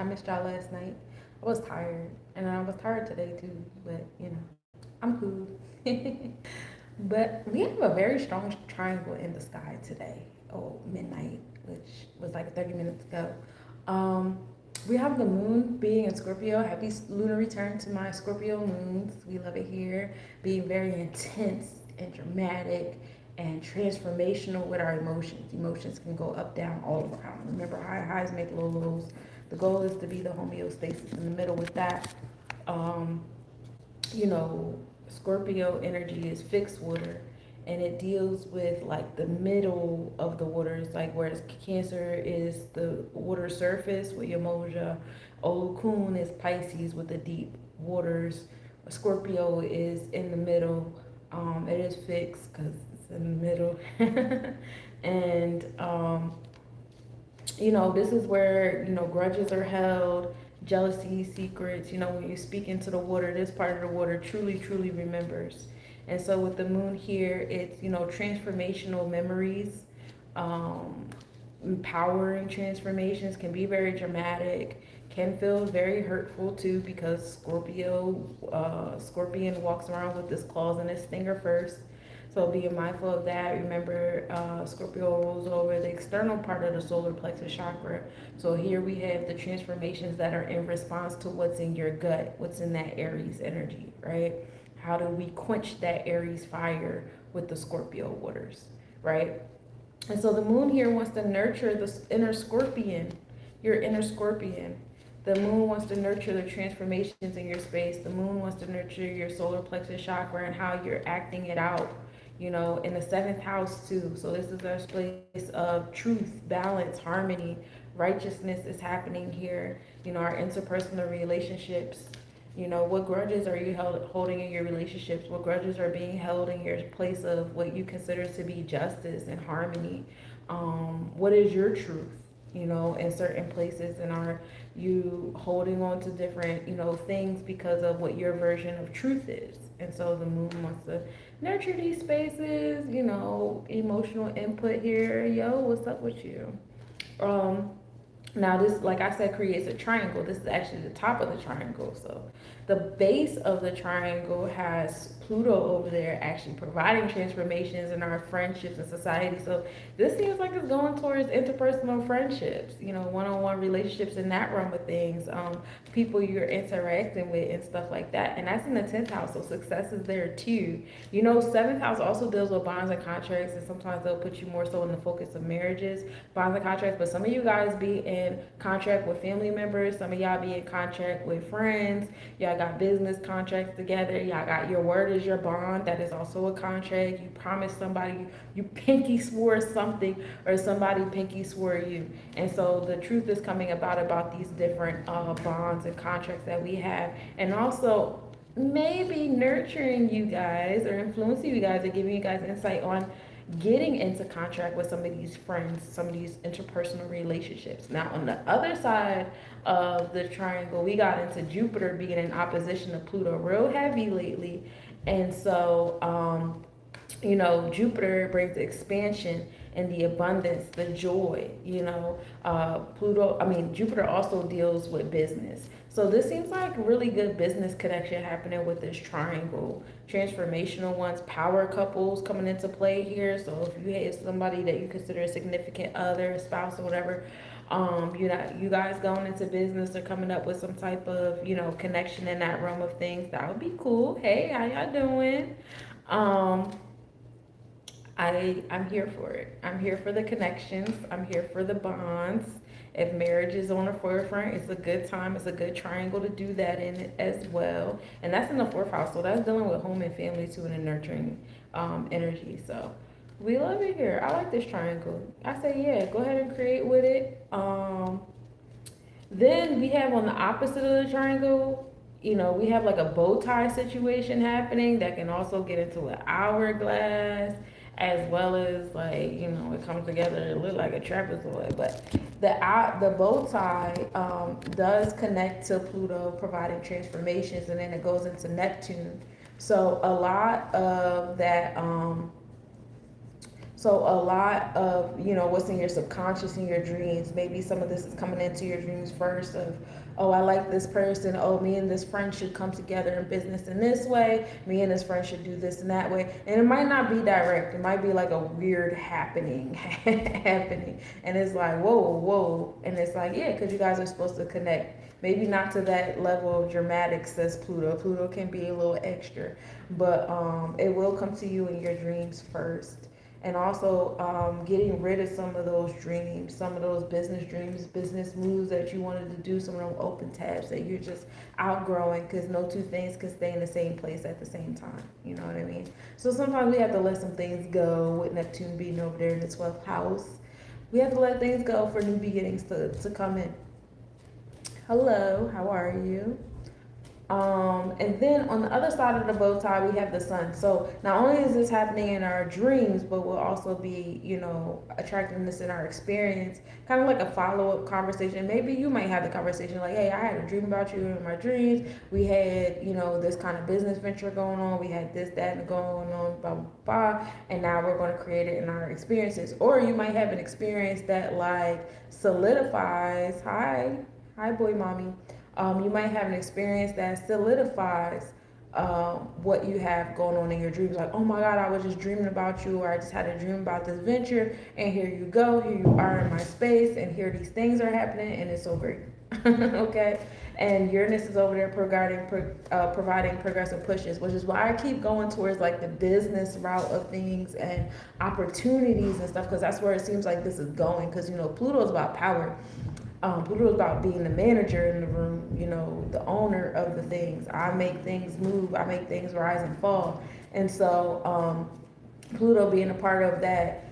I missed y'all last night. I was tired, and I was tired today too. But I'm cool. But we have a very strong triangle in the sky today. Oh, midnight, which was like 30 minutes ago. Um, we have the moon being in Scorpio. Happy lunar return to my Scorpio moons. We love it here. Being very intense and dramatic and transformational with our emotions. Emotions can go up, down, all around. Remember, high highs make low lows. The goal is to be the homeostasis in the middle with that. Um, you know, Scorpio energy is fixed water, and it deals with like the middle of the waters, like whereas Cancer is the water surface with Yamoja, Olokun is Pisces with the deep waters. Scorpio is in the middle. It is fixed because it's in the middle, and this is where, grudges are held, jealousy, secrets. When you speak into the water, this part of the water truly, truly remembers. And so with the moon here, it's, transformational memories, um, empowering transformations can be very dramatic, can feel very hurtful too, because Scorpion walks around with his claws and his stinger first. So being mindful of that. Remember, Scorpio rolls over the external part of the solar plexus chakra. So here we have the transformations that are in response to what's in your gut, what's in that Aries energy, right? How do we quench that Aries fire with the Scorpio waters, right? And so the moon here wants to nurture the inner scorpion, your inner scorpion. The moon wants to nurture the transformations in your space. The moon wants to nurture your solar plexus chakra and how you're acting it out, in the seventh house too. So this is our place of truth, balance, harmony, righteousness is happening here. Our interpersonal relationships. What grudges are you holding in your relationships? What grudges are being held in your place of what you consider to be justice and harmony? What is your truth? In certain places, and are you holding on to different, things because of what your version of truth is? And so the moon wants to nurture these spaces, emotional input here. Yo, what's up with you? Um, Now this, like I said, creates a triangle. This is actually the top of the triangle. So the base of the triangle has Pluto over there actually providing transformations in our friendships and society. So this seems like it's going towards interpersonal friendships, one-on-one relationships in that realm of things, people you're interacting with and stuff like that. And that's in the 10th house. So success is there too. Seventh house also deals with bonds and contracts, and sometimes they'll put you more so in the focus of marriages, bonds and contracts. But some of you guys be in contract with family members, some of y'all be in contract with friends, y'all got business contracts together, y'all got your word is your bond, that is also a contract. You promised somebody, you pinky swore something, or somebody pinky swore you. And so the truth is coming about these different bonds and contracts that we have, and also maybe nurturing you guys or influencing you guys or giving you guys insight on getting into contract with some of these friends, some of these interpersonal relationships. Now, on the other side of the triangle, we got into Jupiter being in opposition to Pluto real heavy lately. And so, Jupiter brings expansion and the abundance, the joy, Jupiter also deals with business. So this seems like a really good business connection happening with this triangle. Transformational ones, power couples coming into play here. So if you have somebody that you consider a significant other, spouse, or whatever, you guys going into business or coming up with some type of, connection in that realm of things, that would be cool. Hey, how y'all doing? Um, I'm here for it. I'm here for the connections. I'm here for the bonds. If marriage is on the forefront, it's a good time. It's a good triangle to do that in as well. And that's in the fourth house. So that's dealing with home and family too, and a nurturing energy. So we love it here. I like this triangle. I say, yeah, go ahead and create with it. Then we have on the opposite of the triangle, we have like a bow tie situation happening that can also get into an hourglass, as well as like, it comes together to look like a trapezoid. But the bow tie does connect to Pluto, providing transformations, and then it goes into Neptune. So a lot of that So a lot of, what's in your subconscious in your dreams, maybe some of this is coming into your dreams first of, oh, I like this person. Oh, me and this friend should come together in business in this way. Me and this friend should do this and that way. And it might not be direct. It might be like a weird happening, happening. And it's like, whoa, whoa. And it's like, yeah, because you guys are supposed to connect. Maybe not to that level of dramatics as Pluto. Pluto can be a little extra, but it will come to you in your dreams first. And also getting rid of some of those dreams, some of those business dreams, business moves that you wanted to do, some of those open tabs that you're just outgrowing, because no two things can stay in the same place at the same time. You know what I mean? So sometimes we have to let some things go with Neptune being over there in the 12th house. We have to let things go for new beginnings to come in. Hello, how are you? And then on the other side of the bow tie, we have the sun. So not only is this happening in our dreams, but we'll also be, attracting this in our experience, kind of like a follow-up conversation. Maybe you might have the conversation like, hey, I had a dream about you in my dreams. We had, this kind of business venture going on. We had this, that, and going on, blah, blah, blah. And now we're going to create it in our experiences. Or you might have an experience that like solidifies, hi, boy, mommy. You might have an experience that solidifies what you have going on in your dreams. Like, oh my God, I was just dreaming about you, or I just had a dream about this venture, and here you go, here you are in my space, and here these things are happening, and it's so great. Okay? And Uranus is over there providing progressive pushes, which is why I keep going towards like the business route of things and opportunities and stuff, because that's where it seems like this is going. Because, Pluto is about power. Pluto is about being the manager in the room, the owner of the things. I make things move. I make things rise and fall. And so Pluto being a part of that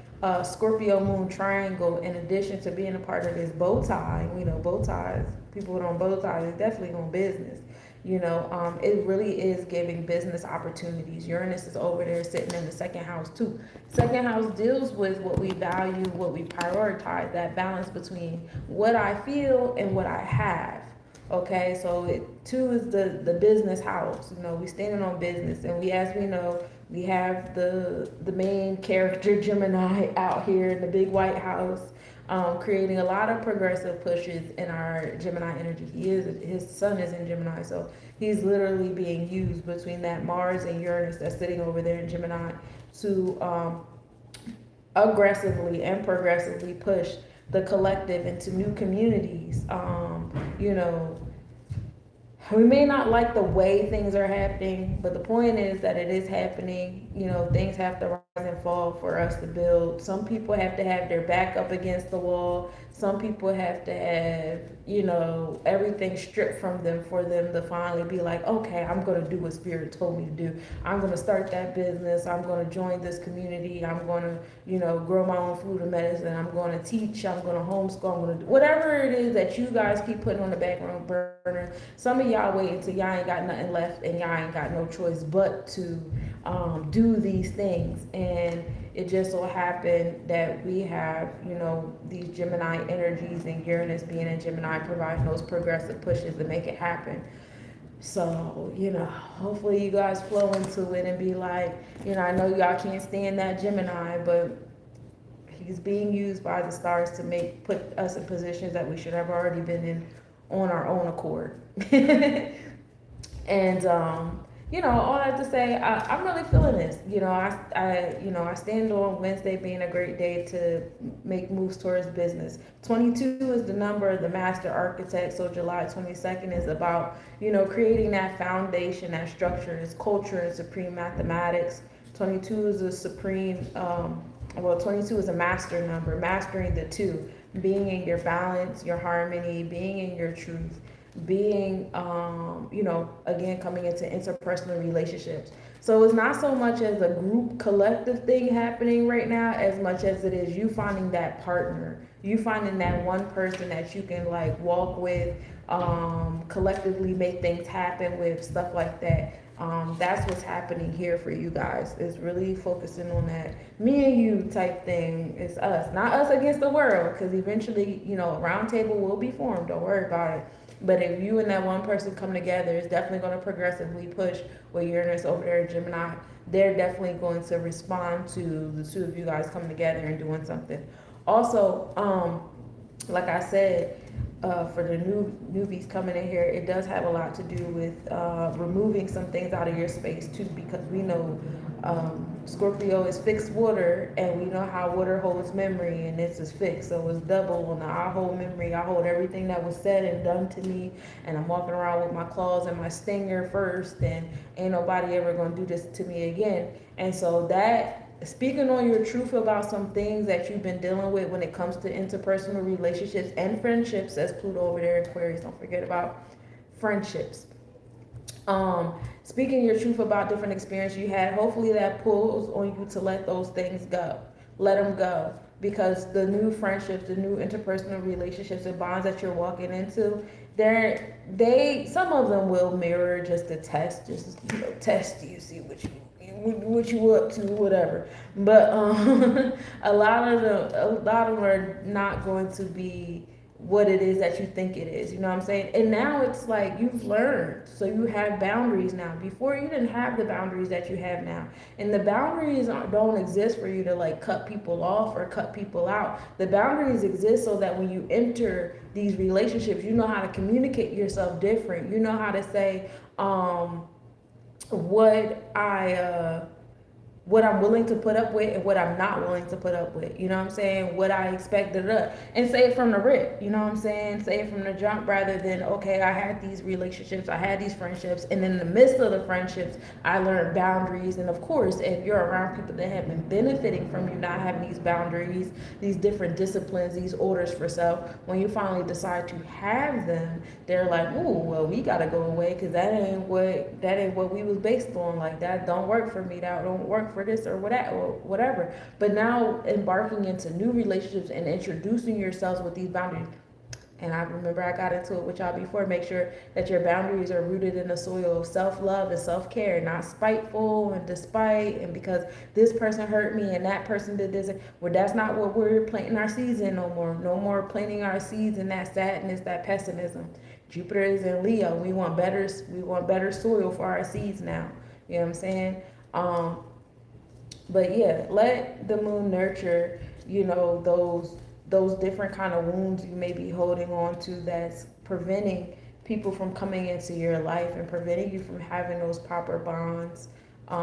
Scorpio moon triangle, in addition to being a part of this bow tie, bow ties, people with on bow ties, is definitely on business. It really is giving business opportunities. Uranus is over there sitting in the second house too. Second house deals with what we value, what we prioritize, that balance between what I feel and what I have. Okay, so two is the business house. We standing on business, and as we know, we have the main character Gemini out here in the big white house, creating a lot of progressive pushes in our Gemini energy. His sun is in Gemini, so he's literally being used between that Mars and Uranus that's sitting over there in Gemini to aggressively and progressively push the collective into new communities. We may not like the way things are happening, but the point is that it is happening. Things have to rise and fall for us to build. Some people have to have their back up against the wall. Some people have to have, everything stripped from them for them to finally be like, okay, I'm going to do what Spirit told me to do. I'm going to start that business. I'm going to join this community. I'm going to, grow my own food and medicine. I'm going to teach. I'm going to homeschool. I'm going to do whatever it is that you guys keep putting on the background burner. Some of y'all wait until y'all ain't got nothing left and y'all ain't got no choice but to do these things. And it just so happened that we have, these Gemini energies, and Uranus being in Gemini providing those progressive pushes to make it happen. So, hopefully you guys flow into it and be like, I know y'all can't stand that Gemini, but he's being used by the stars to put us in positions that we should have already been in on our own accord. And all that to say, I'm really feeling this. I stand on Wednesday being a great day to make moves towards business. 22 is the number of the master architect, so July 22nd is about, creating that foundation, that structure, is culture and supreme mathematics. 22 is a supreme, 22 is a master number, mastering the two, being in your balance, your harmony, being in your truth, being, again, coming into interpersonal relationships. So it's not so much as a group collective thing happening right now, as much as it is you finding that partner, you finding that one person that you can like walk with, collectively make things happen with, stuff like that. That's what's happening here for you guys. It's really focusing on that me and you type thing. It's us, not us against the world, because eventually, a round table will be formed. Don't worry about it. But if you and that one person come together, it's definitely going to progressively push with Uranus over there in Gemini. They're definitely going to respond to the two of you guys coming together and doing something. Also, like I said, for the newbies coming in here, it does have a lot to do with removing some things out of your space too, because we know Scorpio is fixed water, and we know how water holds memory, and this is fixed, so it's double on the I hold memory. I hold everything that was said and done to me, and I'm walking around with my claws and my stinger first, and ain't nobody ever gonna do this to me again. And so that, speaking on your truth about some things that you've been dealing with when it comes to interpersonal relationships and friendships, as Pluto over there in Aquarius, don't forget about friendships. Speaking your truth about different experiences you had, hopefully that pulls on you to let those things go. Let them go. Because the new friendships, the new interpersonal relationships and bonds that you're walking into, some of them will mirror just a test, just test you, see what you up to, whatever. But a lot of them are not going to be what it is that you think it is. You know what I'm saying? And now it's like you've learned, so you have boundaries now. Before, you didn't have the boundaries that you have now, and the boundaries don't exist for you to like cut people off or cut people out. The boundaries exist so that when you enter these relationships, you know how to communicate yourself different. You know how to say what I'm willing to put up with and what I'm not willing to put up with. You know what I'm saying? What I expected of. And say it from the rip. You know what I'm saying? Say it from the jump, rather than, okay, I had these relationships, I had these friendships, and in the midst of the friendships, I learned boundaries. And of course, if you're around people that have been benefiting from you not having these boundaries, these different disciplines, these orders for self, when you finally decide to have them, they're like, ooh, well, we gotta go away, because that ain't what we was based on. Like, that don't work for me, that don't work for this or whatever. But now embarking into new relationships and introducing yourselves with these boundaries. And I remember I got into it with y'all before. Make sure that your boundaries are rooted in the soil of self-love and self-care, not spiteful and despite, and because this person hurt me and that person did this. Well, that's not what we're planting our seeds in no more. No more planting our seeds in that sadness, that pessimism. Jupiter is in Leo. We want better soil for our seeds now. You know what I'm saying? But yeah, let the moon nurture, those different kind of wounds you may be holding on to, that's preventing people from coming into your life and preventing you from having those proper bonds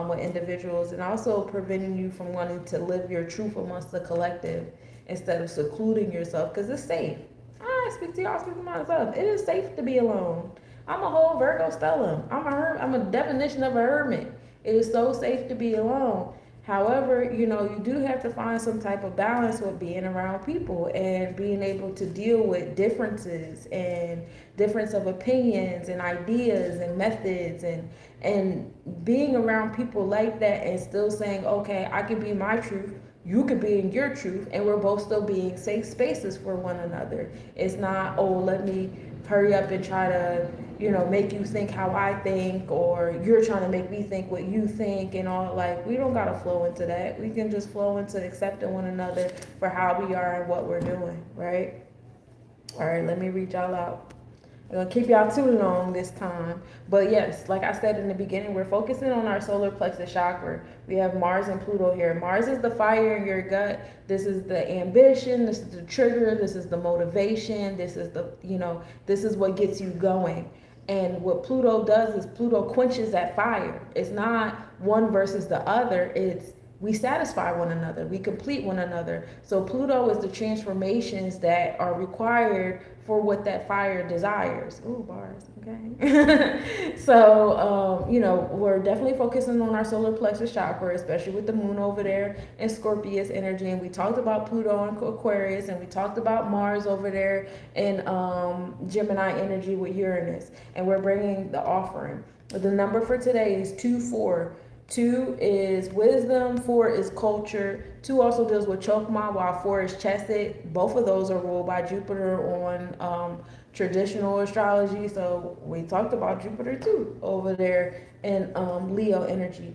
with individuals, and also preventing you from wanting to live your truth amongst the collective instead of secluding yourself, because it's safe. I speak to y'all, speak to myself. It is safe to be alone. I'm a whole Virgo stellium. I'm a definition of a hermit. It is so safe to be alone. However, you do have to find some type of balance with being around people and being able to deal with differences and difference of opinions and ideas and methods, and being around people like that and still saying, okay, I can be my truth, you could be in your truth, and we're both still being safe spaces for one another. It's not, oh, let me hurry up and try to, make you think how I think, or you're trying to make me think what you think, and all. Like, we don't gotta flow into that. We can just flow into accepting one another for how we are and what we're doing, right? All right, let me read y'all out. I'm gonna keep y'all too long this time. But yes, like I said in the beginning, we're focusing on our solar plexus chakra. We have Mars and Pluto here. Mars is the fire in your gut. This is the ambition, this is the trigger, this is the motivation, this is this is what gets you going. And what Pluto does is Pluto quenches that fire. It's not one versus the other. It's we satisfy one another. We complete one another. So Pluto is the transformations that are required for what that fire desires. Ooh, bars, okay. So, we're definitely focusing on our solar plexus chakra, especially with the moon over there in Scorpius energy. And we talked about Pluto in Aquarius, and we talked about Mars over there in Gemini energy with Uranus. And we're bringing the offering. The number for today is 24. 2 is wisdom, 4 is culture. 2 also deals with chokma, while 4 is chesed. Both of those are ruled by Jupiter on traditional astrology. So we talked about Jupiter too over there in Leo energy.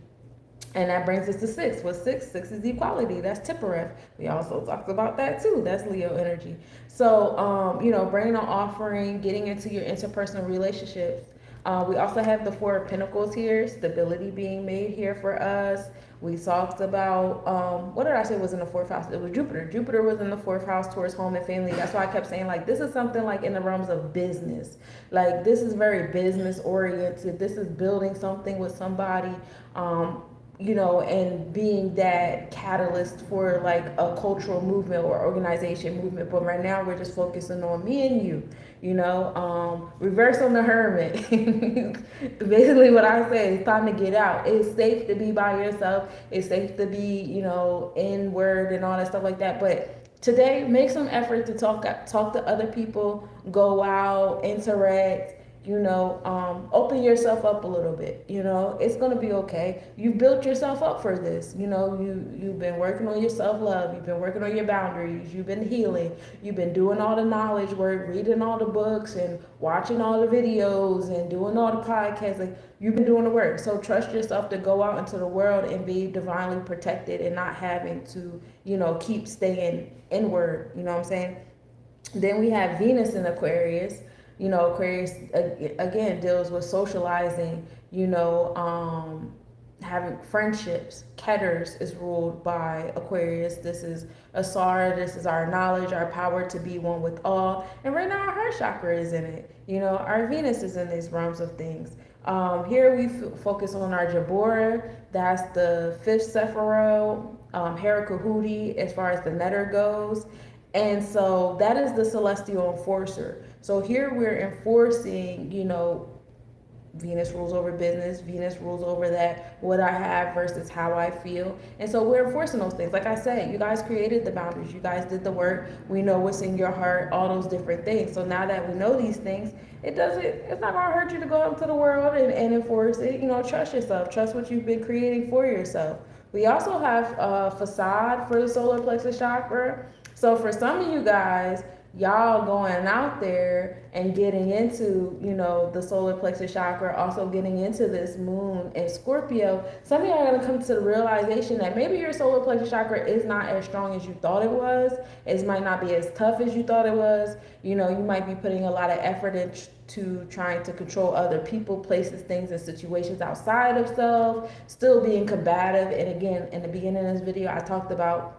And that brings us to six. What's six? Six is equality. That's Tippereth. We also talked about that too. That's Leo energy. So, bringing an offering, getting into your interpersonal relationships. We also have the Four of Pentacles here, stability being made here for us. We talked about, what did I say was in the fourth house? It was Jupiter. Jupiter was in the fourth house towards home and family. That's why I kept saying, like, this is something like in the realms of business. Like, this is very business oriented. This is building something with somebody. And being that catalyst for like a cultural movement or organization movement. But right now we're just focusing on me and you, reverse on the hermit. Basically what I say, it's time to get out. It's safe to be by yourself. It's safe to be, inward and all that stuff like that. But today, make some effort to talk to other people, go out, interact, open yourself up a little bit. It's going to be okay. You built yourself up for this. You've been working on your self-love. You've been working on your boundaries. You've been healing. You've been doing all the knowledge work, reading all the books and watching all the videos and doing all the podcasts. Like, you've been doing the work. So trust yourself to go out into the world and be divinely protected and not having to, keep staying inward. You know what I'm saying? Then we have Venus in Aquarius. Aquarius again deals with socializing, having friendships. Ketters is ruled by Aquarius. This is Asara. This is our knowledge, our power to be one with all. And right now our heart chakra is in it. Our Venus is in these realms of things. Here we focus on our Jabora. That's the fifth Sephiro, Hera as far as the netter goes. And so that is the celestial enforcer. So here we're enforcing, Venus rules over business. Venus rules over that, what I have versus how I feel. And so we're enforcing those things. Like I said, you guys created the boundaries. You guys did the work. We know what's in your heart, all those different things. So now that we know these things, it's not going to hurt you to go out into the world and enforce it. Trust yourself. Trust what you've been creating for yourself. We also have a facade for the solar plexus chakra. So for some of you guys, y'all going out there and getting into, the solar plexus chakra, also getting into this moon and Scorpio, some of y'all are going to come to the realization that maybe your solar plexus chakra is not as strong as you thought it was. It might not be as tough as you thought it was. You might be putting a lot of effort into trying to control other people, places, things, and situations outside of self, still being combative. And again, in the beginning of this video, I talked about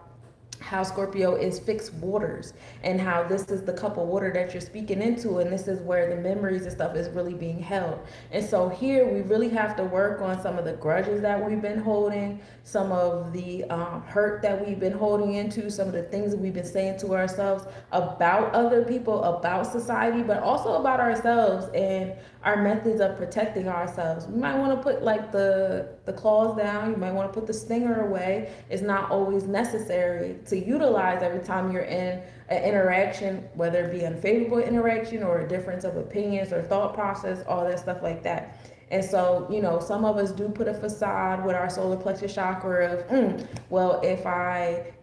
how Scorpio is fixed waters and how this is the cup of water that you're speaking into, and this is where the memories and stuff is really being held. And so here we really have to work on some of the grudges that we've been holding, some of the hurt that we've been holding into, some of the things that we've been saying to ourselves about other people, about society, but also about ourselves and our methods of protecting ourselves. You might want to put like the claws down. You might want to put the stinger away. It's not always necessary to utilize every time you're in an interaction, whether it be unfavorable interaction or a difference of opinions or thought process, all that stuff like that. And so, some of us do put a facade with our solar plexus chakra of, well, if I,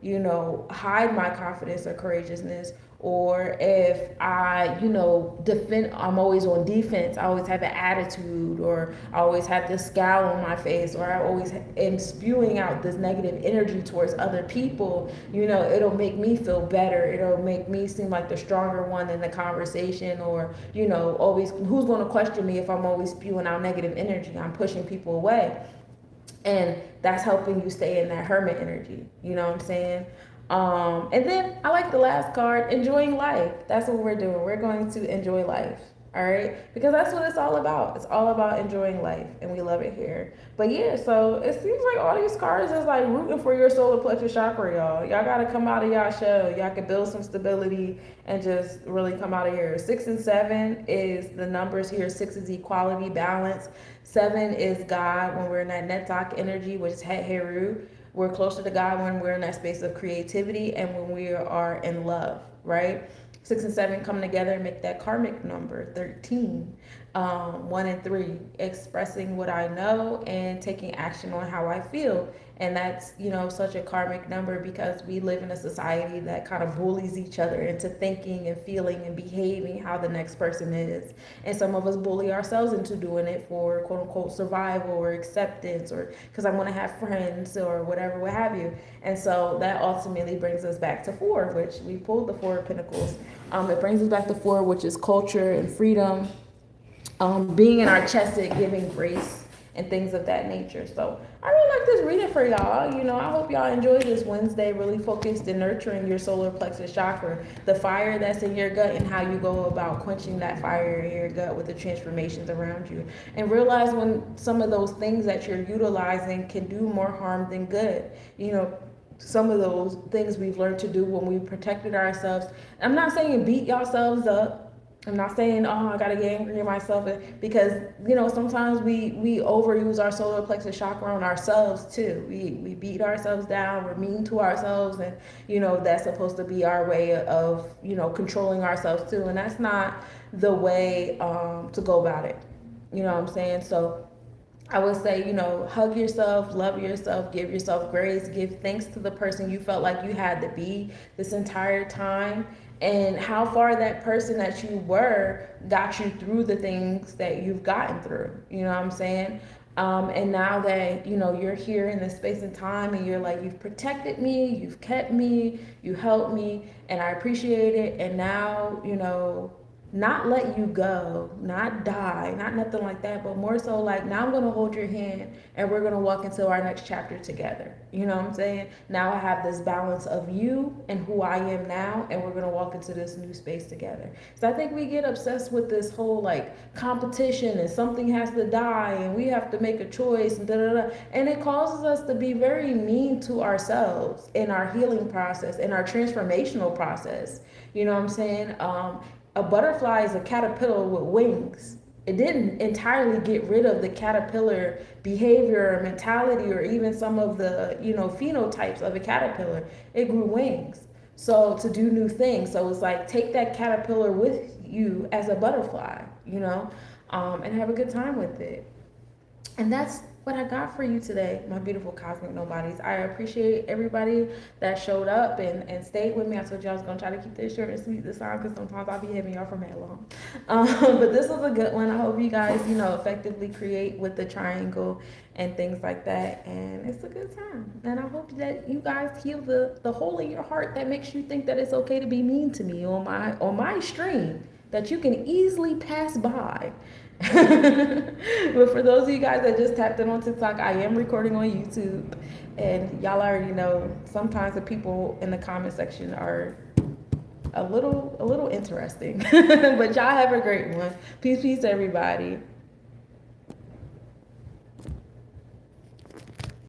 hide my confidence or courageousness, or if I, defend, I'm always on defense, I always have an attitude, or I always have this scowl on my face, or I always am spewing out this negative energy towards other people, it'll make me feel better. It'll make me seem like the stronger one in the conversation, or, always, who's going to question me if I'm always spewing out negative energy? I'm pushing people away. And that's helping you stay in that hermit energy. You know what I'm saying? And then I like the last card, enjoying life. That's what we're doing. We're going to enjoy life. All right, because that's what it's all about. It's all about enjoying life, and we love it here. But yeah, so it seems like all these cards is like rooting for your solar plexus chakra, y'all. Y'all gotta come out of y'all shell. Y'all can build some stability and just really come out of here. 6 and 7 is the numbers here. 6 is equality, balance. 7 is God when we're in that Netak energy, which is Het Heru. We're closer to God when we're in that space of creativity and when we are in love, right? 6 and 7 come together and make that karmic number 13. 1 and 3, expressing what I know and taking action on how I feel. And that's, such a karmic number because we live in a society that kind of bullies each other into thinking and feeling and behaving how the next person is. And some of us bully ourselves into doing it for quote unquote survival or acceptance or because I want to have friends or whatever, what have you. And so that ultimately brings us back to 4, which we pulled the 4 of Pentacles. It brings us back to 4, which is culture and freedom, being in our chesed, giving grace and things of that nature. So I really like this reading for y'all. I hope y'all enjoy this Wednesday, really focused in nurturing your solar plexus chakra, the fire that's in your gut and how you go about quenching that fire in your gut with the transformations around you. And realize when some of those things that you're utilizing can do more harm than good. Some of those things we've learned to do when we protected ourselves. I'm not saying beat yourselves up. I'm not saying, I gotta get angry at myself, because sometimes we overuse our solar plexus chakra on ourselves too. We beat ourselves down. We're mean to ourselves, and that's supposed to be our way of controlling ourselves too. And that's not the way to go about it. You know what I'm saying? So I would say, hug yourself, love yourself, give yourself grace, give thanks to the person you felt like you had to be this entire time, and how far that person that you were got you through the things that you've gotten through. You know what I'm saying? And now that, you're here in this space and time and you're like, you've protected me, you've kept me, you helped me, and I appreciate it. And now, not let you go, not die, not nothing like that, but more so like, now I'm going to hold your hand and we're going to walk into our next chapter together. You know what I'm saying? Now I have this balance of you and who I am now, and we're going to walk into this new space together. So I think we get obsessed with this whole like competition and something has to die and we have to make a choice and and it causes us to be very mean to ourselves in our healing process, in our transformational process. You know what I'm saying? A butterfly is a caterpillar with wings. It didn't entirely get rid of the caterpillar behavior or mentality or even some of the, phenotypes of a caterpillar. It grew wings. So to do new things. So it's like, take that caterpillar with you as a butterfly, and have a good time with it. And that's what I got for you today, my beautiful cosmic nobodies. I appreciate everybody that showed up and stayed with me. I told you I was going to try to keep this short and sweet this time because sometimes I'll be having y'all for mad long. But this was a good one. I hope you guys, effectively create with the triangle and things like that. And it's a good time. And I hope that you guys heal the hole in your heart that makes you think that it's okay to be mean to me on my stream that you can easily pass by. But for those of you guys that just tapped in on TikTok, I am recording on YouTube, and y'all already know sometimes the people in the comment section are a little interesting. But y'all have a great one. Peace, everybody.